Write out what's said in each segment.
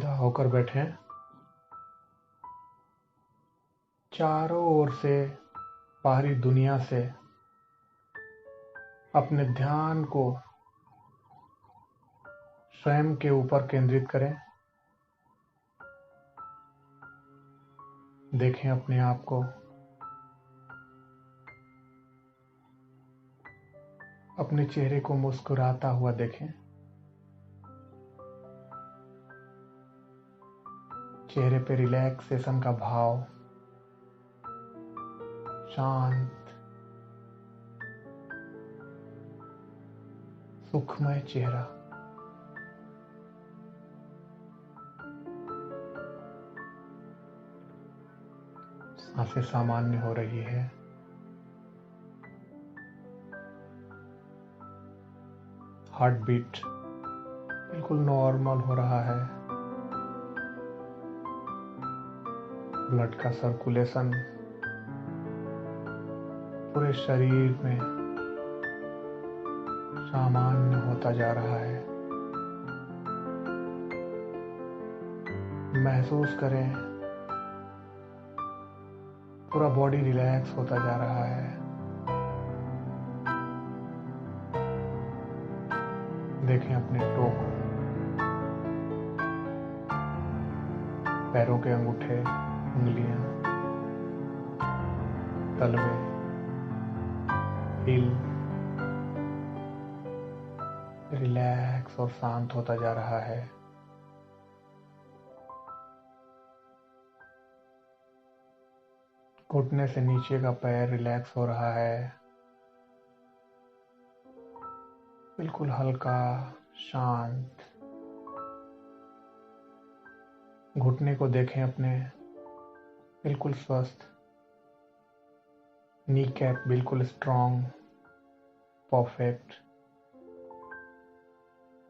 सीधा होकर बैठें। चारों ओर से, बाहरी दुनिया से अपने ध्यान को स्वयं के ऊपर केंद्रित करें। देखें अपने आप को, अपने चेहरे को मुस्कुराता हुआ देखें। चेहरे पे रिलैक्सेशन का भाव, शांत सुखमय चेहरा। सांसें सामान्य हो रही है। हार्ट बीट बिल्कुल नॉर्मल हो रहा है। ब्लड का सर्कुलेशन पूरे शरीर में सामान्य होता जा रहा है। महसूस करें, पूरा बॉडी रिलैक्स होता जा रहा है। देखें अपने टो को, पैरों के अंगूठे, उंगलियां, तलवे, हील रिलैक्स और शांत होता जा रहा है। घुटने से नीचे का पैर रिलैक्स हो रहा है। बिल्कुल हल्का, शांत। घुटने को देखें अपने, बिल्कुल स्वस्थ। नी कैप बिल्कुल स्ट्रॉन्ग, परफेक्ट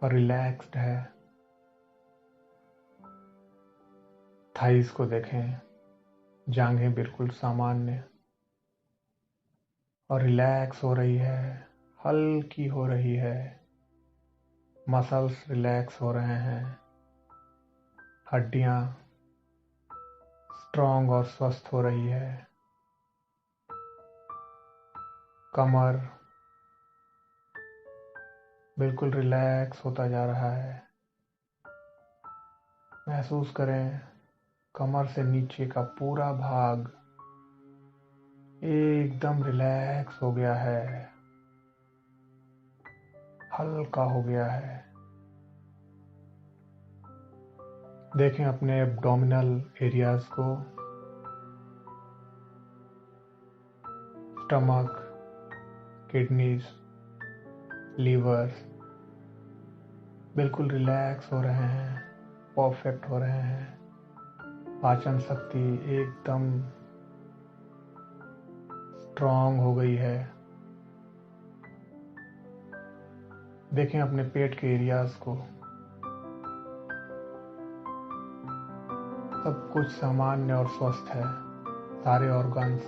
और रिलैक्स्ड है। थाइस को देखें, जांघें बिल्कुल सामान्य और रिलैक्स हो रही है, हल्की हो रही है। मसल्स रिलैक्स हो रहे हैं। हड्डियां स्ट्रॉन्ग और स्वस्थ हो रही है। कमर बिल्कुल रिलैक्स होता जा रहा है। महसूस करें, कमर से नीचे का पूरा भाग एकदम रिलैक्स हो गया है, हल्का हो गया है। देखें अपने एब्डोमिनल एरियाज को, स्टमक, किडनीज, लीवर बिल्कुल रिलैक्स हो रहे हैं, परफेक्ट हो रहे हैं। पाचन शक्ति एकदम स्ट्रॉन्ग हो गई है। देखें अपने पेट के एरियाज को, सब कुछ सामान्य और स्वस्थ है। सारे ऑर्गन्स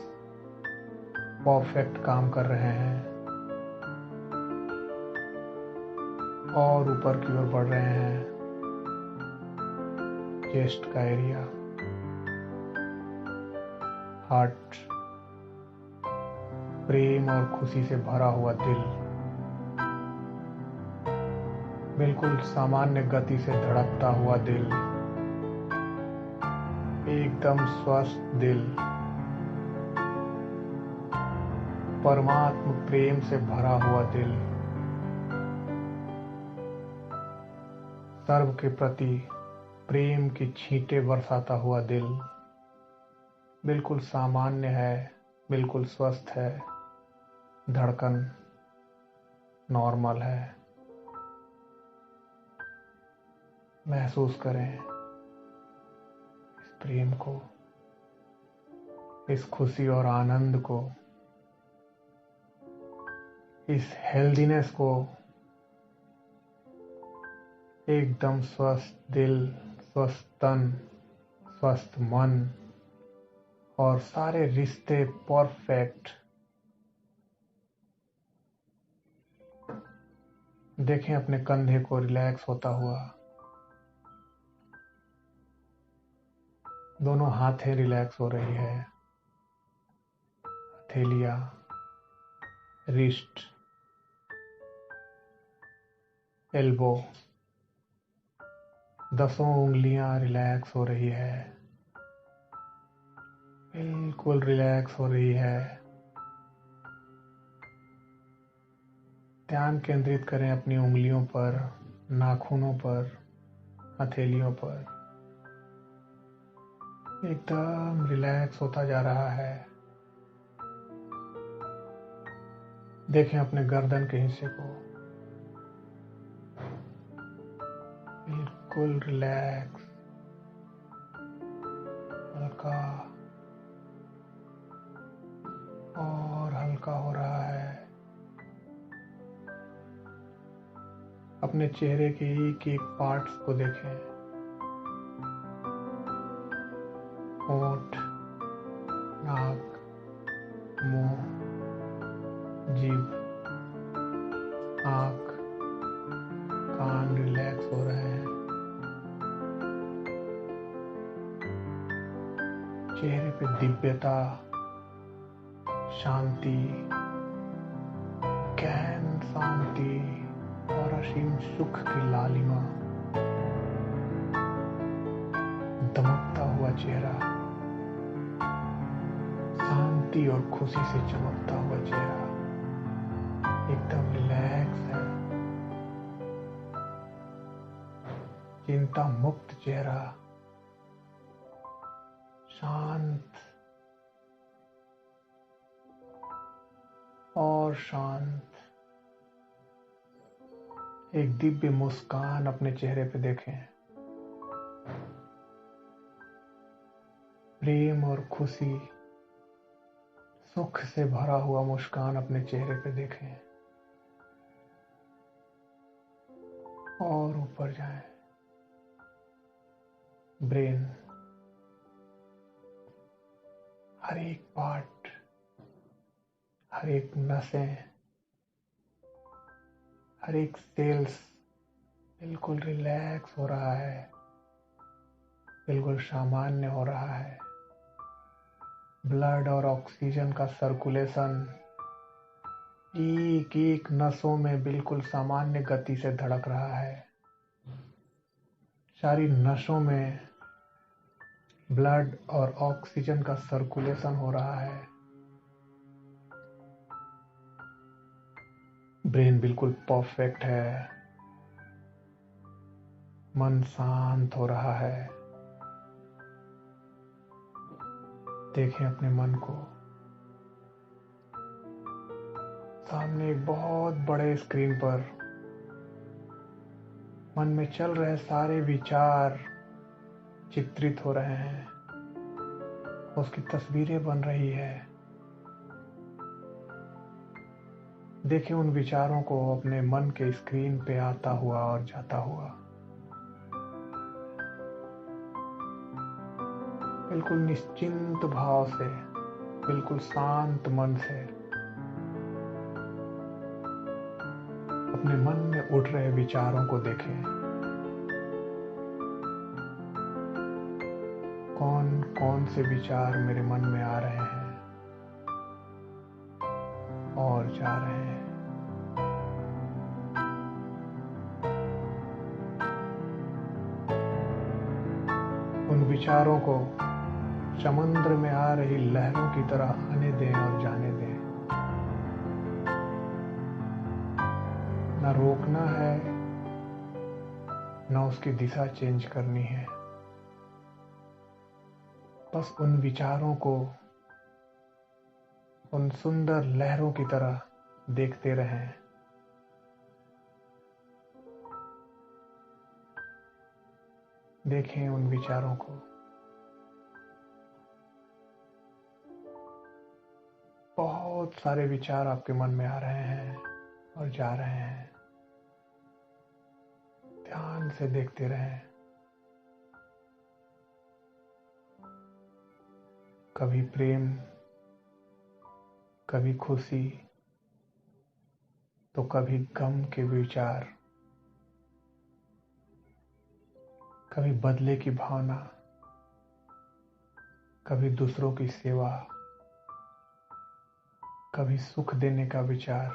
परफेक्ट काम कर रहे हैं और ऊपर की ओर बढ़ रहे हैं। चेस्ट का एरिया, हार्ट, प्रेम और खुशी से भरा हुआ दिल, बिल्कुल सामान्य गति से धड़कता हुआ दिल, एकदम स्वस्थ दिल, परमात्म प्रेम से भरा हुआ दिल, सर्व के प्रति प्रेम की छींटे बरसाता हुआ दिल, बिल्कुल सामान्य है, बिल्कुल स्वस्थ है। धड़कन नॉर्मल है। महसूस करें इस प्रेम को, इस खुशी और आनंद को, इस हेल्दीनेस को। एकदम स्वस्थ दिल, स्वस्थ तन, स्वस्थ मन और सारे रिश्ते परफेक्ट। देखें अपने कंधे को रिलैक्स होता हुआ। दोनों हाथें रिलैक्स हो रही है, हथेलियां, रिस्ट, एल्बो, 10 उंगलियां रिलैक्स हो रही है, बिल्कुल रिलैक्स हो रही है। ध्यान केंद्रित करें अपनी उंगलियों पर, नाखूनों पर, हथेलियों पर। एकदम रिलैक्स होता जा रहा है। देखें अपने गर्दन के हिस्से को, बिल्कुल रिलैक्स, हल्का और हल्का हो रहा है। अपने चेहरे के एक एक पार्ट्स को देखें, होंठ, नाक, मुंह, जीभ, आंख, कान रिलैक्स हो रहे हैं। चेहरे पे दिव्यता, शांति, गहन शांति और असीम सुख की लालिमा, दमकता हुआ चेहरा, शांति और खुशी से चमकता हुआ चेहरा, एकदम रिलैक्स है। चिंता मुक्त चेहरा, शांत और शांत। एक दिव्य मुस्कान अपने चेहरे पे देखें, प्रेम और खुशी, सुख से भरा हुआ मुस्कान अपने चेहरे पे देखें और ऊपर जाएं। ब्रेन, हर एक पार्ट, हर एक नसें, हर एक सेल्स बिल्कुल रिलैक्स हो रहा है, बिल्कुल सामान्य हो रहा है। ब्लड और ऑक्सीजन का सर्कुलेशन एक एक नसों में बिल्कुल सामान्य गति से धड़क रहा है। सारी नसों में ब्लड और ऑक्सीजन का सर्कुलेशन हो रहा है। ब्रेन बिल्कुल परफेक्ट है, मन शांत हो रहा है। देखें अपने मन को, सामने एक बहुत बड़े स्क्रीन पर मन में चल रहे सारे विचार चित्रित हो रहे हैं, उसकी तस्वीरें बन रही है। देखें उन विचारों को अपने मन के स्क्रीन पे आता हुआ और जाता हुआ, बिल्कुल निश्चिंत भाव से, बिल्कुल शांत मन से अपने मन में उठ रहे विचारों को देखें। कौन कौन से विचार मेरे मन में आ रहे हैं और जा रहे हैं। उन विचारों को समुद्र में आ रही लहरों की तरह आने दें और जाने दें। ना रोकना है, ना उसकी दिशा चेंज करनी है। बस उन विचारों को उन सुंदर लहरों की तरह देखते रहें। देखें उन विचारों को। बहुत सारे विचार आपके मन में आ रहे हैं और जा रहे हैं। ध्यान से देखते रहें। कभी प्रेम, कभी खुशी, तो कभी गम के विचार, कभी बदले की भावना, कभी दूसरों की सेवा, कभी सुख देने का विचार,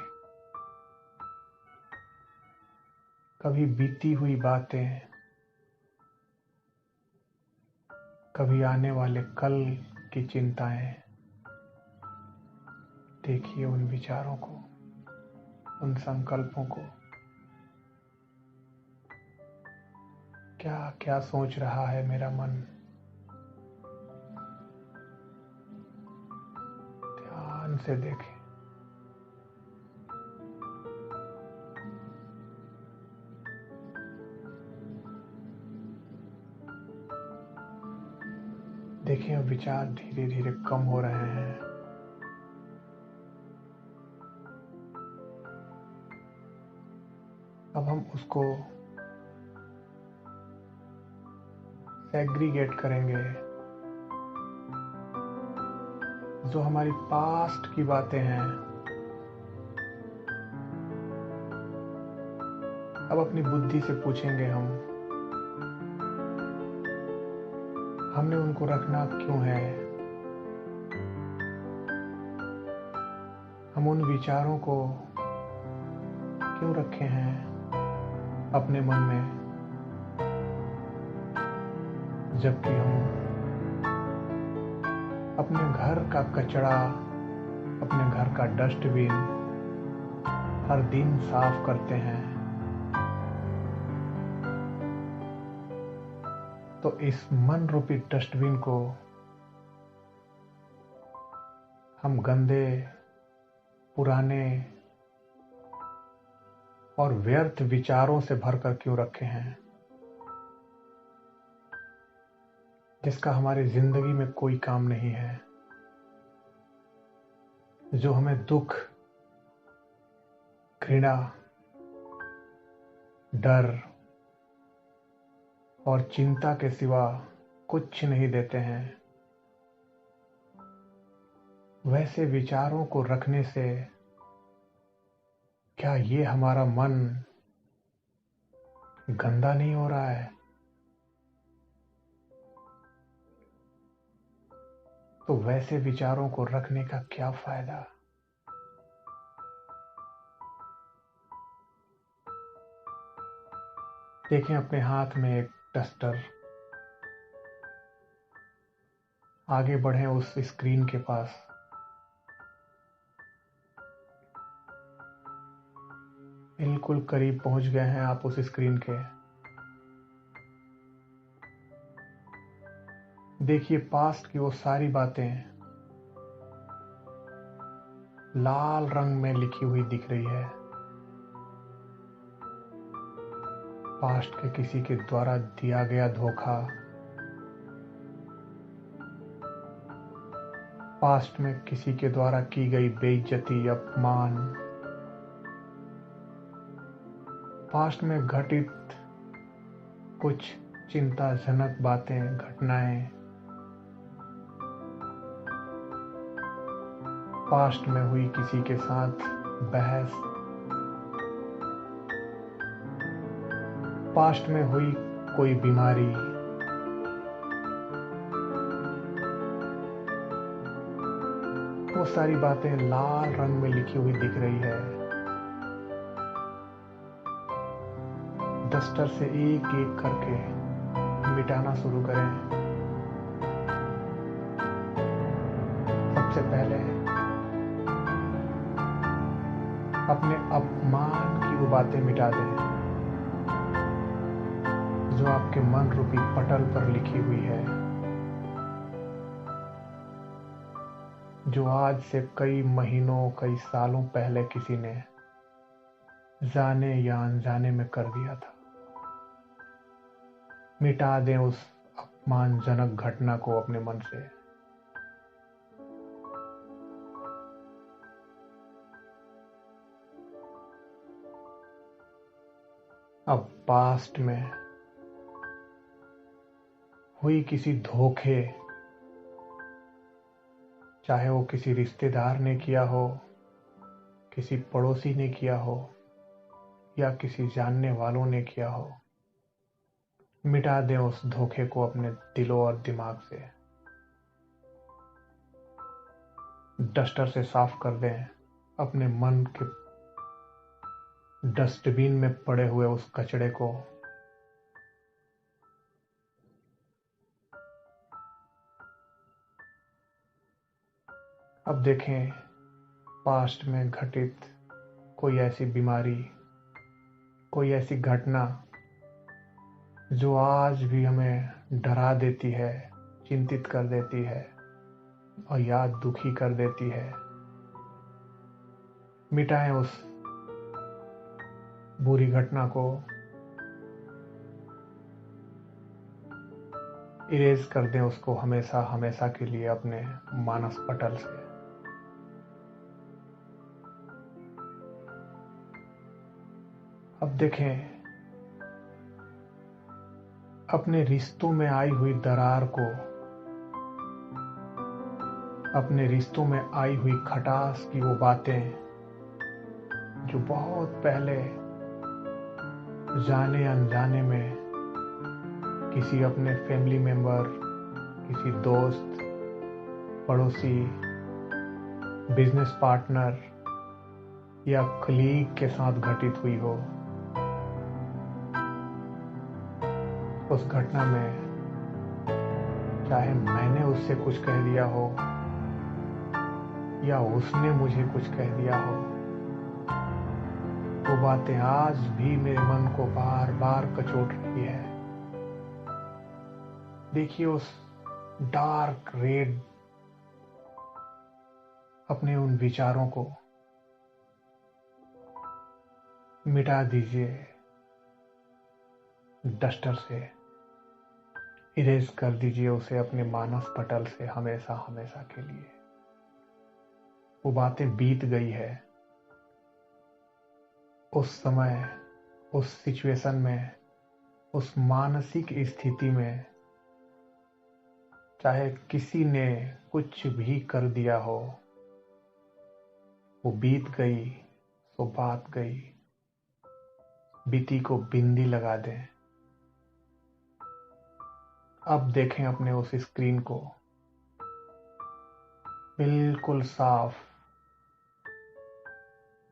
कभी बीती हुई बातें, कभी आने वाले कल की चिंताएं। देखिए उन विचारों को, उन संकल्पों को, क्या क्या सोच रहा है मेरा मन। ध्यान से देखें। देखिए अब विचार धीरे धीरे कम हो रहे हैं। अब हम उसको सेग्रीगेट करेंगे। जो हमारी पास्ट की बातें हैं, अब अपनी बुद्धि से पूछेंगे हमने उनको रखना क्यों है। हम उन विचारों को क्यों रखे हैं अपने मन में, जबकि हम अपने घर का कचरा, अपने घर का डस्टबिन हर दिन साफ करते हैं। तो इस मन रूपी डस्टबिन को हम गंदे, पुराने और व्यर्थ विचारों से भरकर क्यों रखे हैं, जिसका हमारी जिंदगी में कोई काम नहीं है, जो हमें दुख, घृणा, डर और चिंता के सिवा कुछ नहीं देते हैं। वैसे विचारों को रखने से क्या ये हमारा मन गंदा नहीं हो रहा है? तो वैसे विचारों को रखने का क्या फायदा? देखें अपने हाथ में एक डस्टर। आगे बढ़ें उस स्क्रीन के पास। बिल्कुल करीब पहुंच गए हैं आप उस स्क्रीन के। देखिए पास्ट की वो सारी बातें लाल रंग में लिखी हुई दिख रही है। पास्ट के किसी के द्वारा दिया गया धोखा, पास्ट में किसी के द्वारा की गई बेइज्जती, अपमान, पास्ट में घटित कुछ चिंताजनक बातें, घटनाएं, पास्ट में हुई किसी के साथ बहस, पास्ट में हुई कोई बीमारी, वो सारी बातें लाल रंग में लिखी हुई दिख रही है। डस्टर से एक एक करके मिटाना शुरू करें। सबसे पहले अपने अपमान की वो बातें मिटा दें जो आपके मन रूपी पटल पर लिखी हुई है, जो आज से कई महीनों, कई सालों पहले किसी ने जाने या अनजाने में कर दिया था। मिटा दें उस अपमानजनक घटना को अपने मन से। अब पास्ट में हुई किसी धोखे, चाहे वो किसी रिश्तेदार ने किया हो, किसी पड़ोसी ने किया हो या किसी जानने वालों ने किया हो, मिटा दें उस धोखे को अपने दिलों और दिमाग से। डस्टर से साफ कर दें अपने मन के डस्टबिन में पड़े हुए उस कचड़े को। अब देखें पास्ट में घटित कोई ऐसी बीमारी, कोई ऐसी घटना जो आज भी हमें डरा देती है, चिंतित कर देती है और याद दुखी कर देती है। मिटाएं उस बुरी घटना को, इरेज कर दें उसको हमेशा हमेशा के लिए अपने मानस पटल से। अब देखें अपने रिश्तों में आई हुई दरार को, अपने रिश्तों में आई हुई खटास की वो बातें जो बहुत पहले जाने अनजाने में किसी अपने फैमिली मेंबर, किसी दोस्त, पड़ोसी, बिजनेस पार्टनर या कलीग के साथ घटित हुई हो। उस घटना में चाहे मैंने उससे कुछ कह दिया हो या उसने मुझे कुछ कह दिया हो, वो बातें आज भी मेरे मन को बार बार कचोट रही है। देखिए उस डार्क रेड अपने उन विचारों को मिटा दीजिए डस्टर से, इरेज कर दीजिए उसे अपने मानस पटल से हमेशा हमेशा के लिए। वो बातें बीत गई है। उस समय, उस सिचुएशन में, उस मानसिक स्थिति में चाहे किसी ने कुछ भी कर दिया हो, वो बीत गई सो बात गई। बीती को बिंदी लगा दें। अब देखें अपने उस स्क्रीन को बिल्कुल साफ।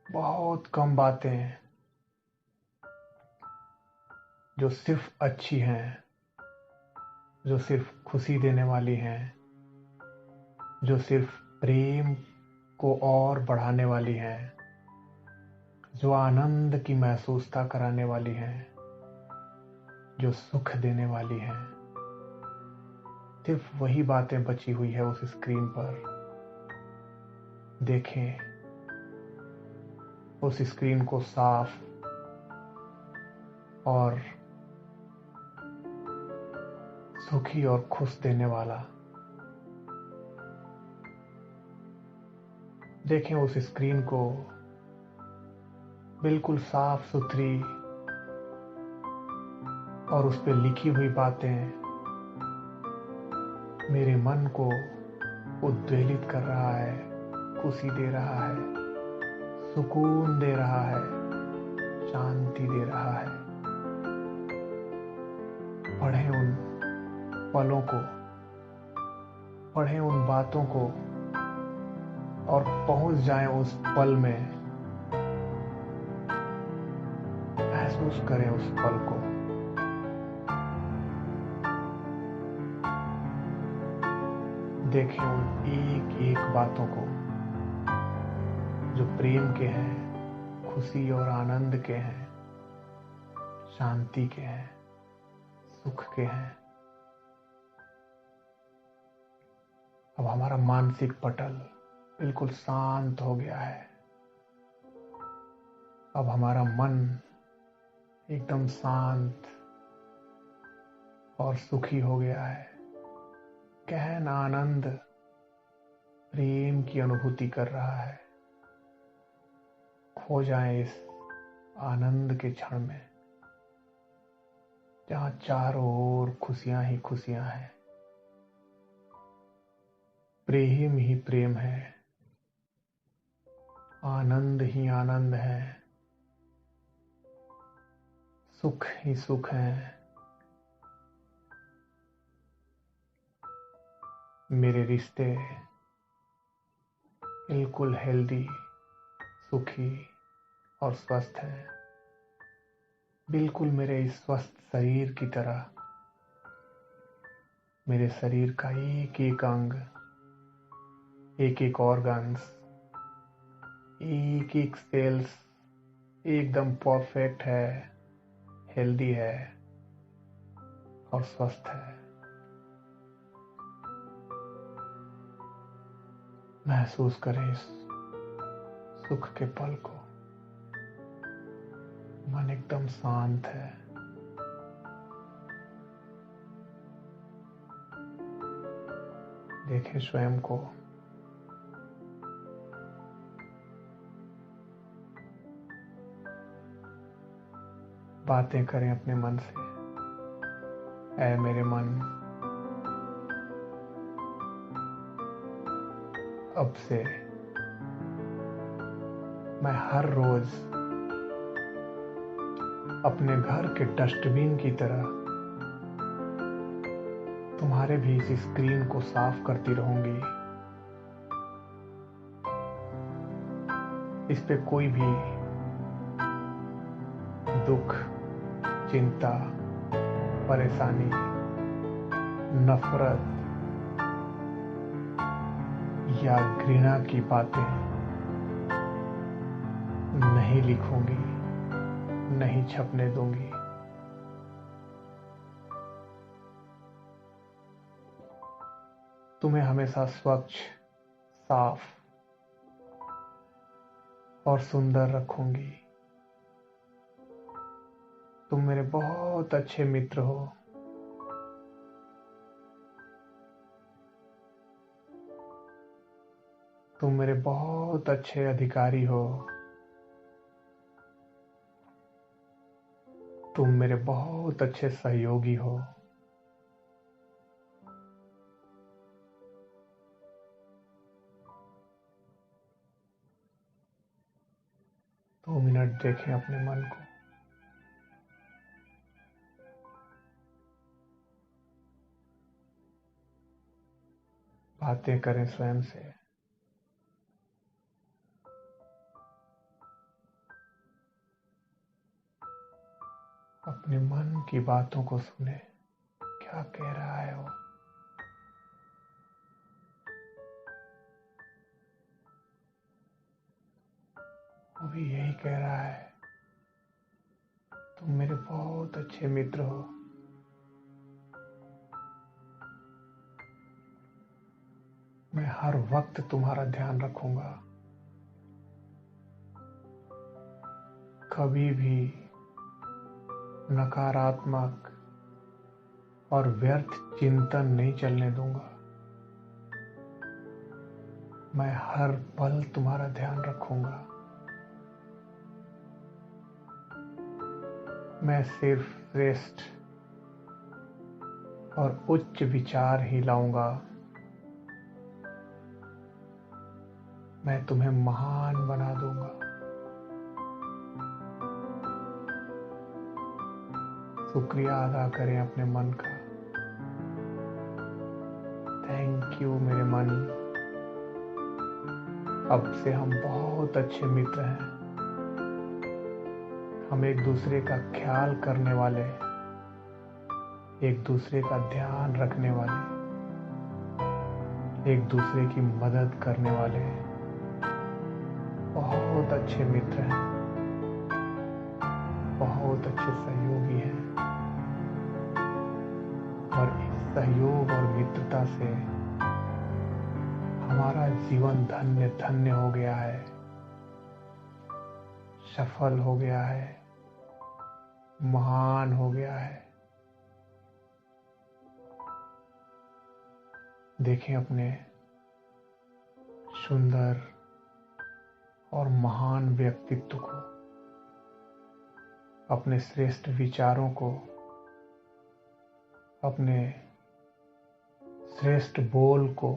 बहुत कम बातें जो सिर्फ अच्छी हैं, जो सिर्फ खुशी देने वाली हैं, जो सिर्फ प्रेम को और बढ़ाने वाली हैं, जो आनंद की महसूसता कराने वाली हैं, जो सुख देने वाली हैं। सिर्फ वही बातें बची हुई है उस स्क्रीन पर। देखें उस स्क्रीन को साफ और सुखी और खुश देने वाला। देखें उस स्क्रीन को बिल्कुल साफ सुथरी और उस पर लिखी हुई बातें मेरे मन को उद्वेलित कर रहा है, खुशी दे रहा है, सुकून दे रहा है, शांति दे रहा है। पढ़ें उन पलों को, पढ़ें उन बातों को और पहुंच जाएं उस पल में। महसूस करें उस पल को। देखें उन एक एक बातों को जो प्रेम के हैं, खुशी और आनंद के हैं, शांति के हैं, सुख के हैं। अब हमारा मानसिक पटल बिल्कुल शांत हो गया है। अब हमारा मन एकदम शांत और सुखी हो गया है। गहन आनंद, प्रेम की अनुभूति कर रहा है। खो जाएं इस आनंद के क्षण में जहां चारों ओर खुशियां ही खुशियां हैं, प्रेम ही प्रेम है, आनंद ही आनंद है, सुख ही सुख है। मेरे रिश्ते बिल्कुल हेल्दी, सुखी और स्वस्थ हैं, बिल्कुल मेरे इस स्वस्थ शरीर की तरह। मेरे शरीर का एक एक अंग, एक एक ऑर्गन्स, एक एक सेल्स एकदम परफेक्ट है, हेल्दी है और स्वस्थ है। महसूस करें इस सुख के पल को। मन एकदम शांत है। देखें स्वयं को। बातें करें अपने मन से। ऐ मेरे मन, अब से मैं हर रोज अपने घर के डस्टबिन की तरह तुम्हारे भी इस स्क्रीन को साफ करती रहूंगी। इस पे कोई भी दुख, चिंता, परेशानी, नफरत या घृणा की बातें नहीं लिखूंगी, नहीं छपने दूंगी। तुम्हें हमेशा स्वच्छ, साफ और सुंदर रखूंगी। तुम मेरे बहुत अच्छे मित्र हो। तुम मेरे बहुत अच्छे अधिकारी हो। तुम मेरे बहुत अच्छे सहयोगी हो। दो मिनट देखें अपने मन को। बातें करें स्वयं से। अपने मन की बातों को सुने। क्या कह रहा है वो? वो भी यही कह रहा है, तुम मेरे बहुत अच्छे मित्र हो। मैं हर वक्त तुम्हारा ध्यान रखूंगा। कभी भी नकारात्मक और व्यर्थ चिंतन नहीं चलने दूंगा। मैं हर पल तुम्हारा ध्यान रखूंगा। मैं सिर्फ श्रेष्ठ और उच्च विचार ही लाऊंगा। मैं तुम्हें महान बना दूंगा। शुक्रिया अदा करें अपने मन का। थैंक यू मेरे मन। अब से हम बहुत अच्छे मित्र हैं। हम एक दूसरे का ख्याल करने वाले, एक दूसरे का ध्यान रखने वाले, एक दूसरे की मदद करने वाले बहुत अच्छे मित्र हैं, बहुत अच्छे सहयोगी हैं। और इस सहयोग और मित्रता से हमारा जीवन धन्य धन्य हो गया है, सफल हो गया है, महान हो गया है। देखें अपने सुंदर और महान व्यक्तित्व को, अपने श्रेष्ठ विचारों को, अपने श्रेष्ठ बोल को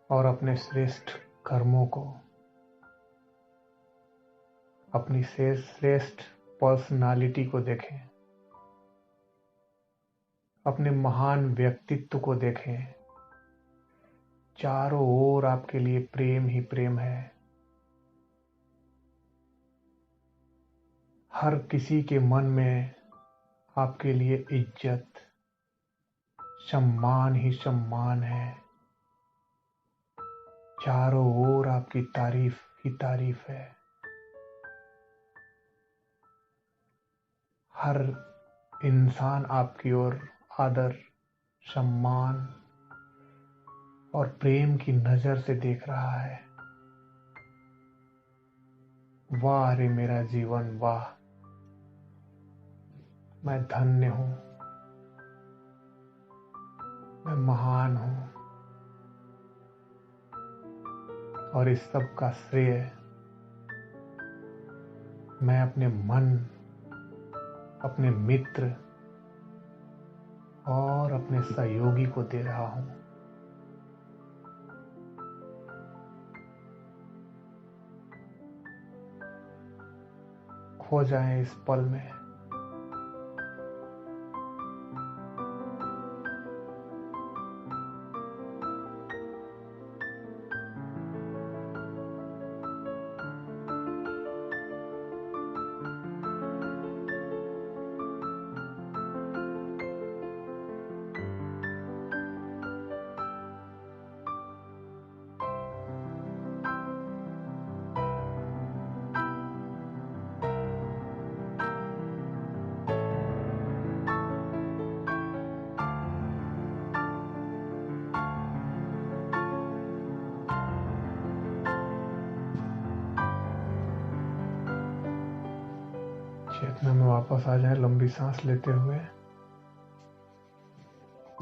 और अपने श्रेष्ठ कर्मों को, अपनी श्रेष्ठ पर्सनालिटी को देखें, अपने महान व्यक्तित्व को देखें, चारों ओर आपके लिए प्रेम ही प्रेम है। हर किसी के मन में आपके लिए इज्जत, सम्मान ही सम्मान है। चारों ओर आपकी तारीफ ही तारीफ है। हर इंसान आपकी ओर आदर, सम्मान और प्रेम की नजर से देख रहा है। वाह रे मेरा जीवन, वाह, मैं धन्य हूं, मैं महान हूं। और इस सब का श्रेय मैं अपने मन, अपने मित्र और अपने सहयोगी को दे रहा हूं। खो जाएं इस पल में। चेतना में वापस आ जाए, लंबी सांस लेते हुए,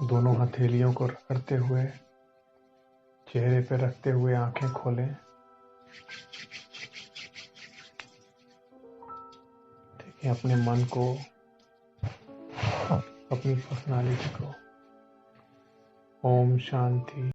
दोनों हथेलियों को रगड़ते हुए, चेहरे पे रखते हुए आंखें खोलें। देखिए अपने मन को, अपनी पर्सनालिटी को। ओम शांति।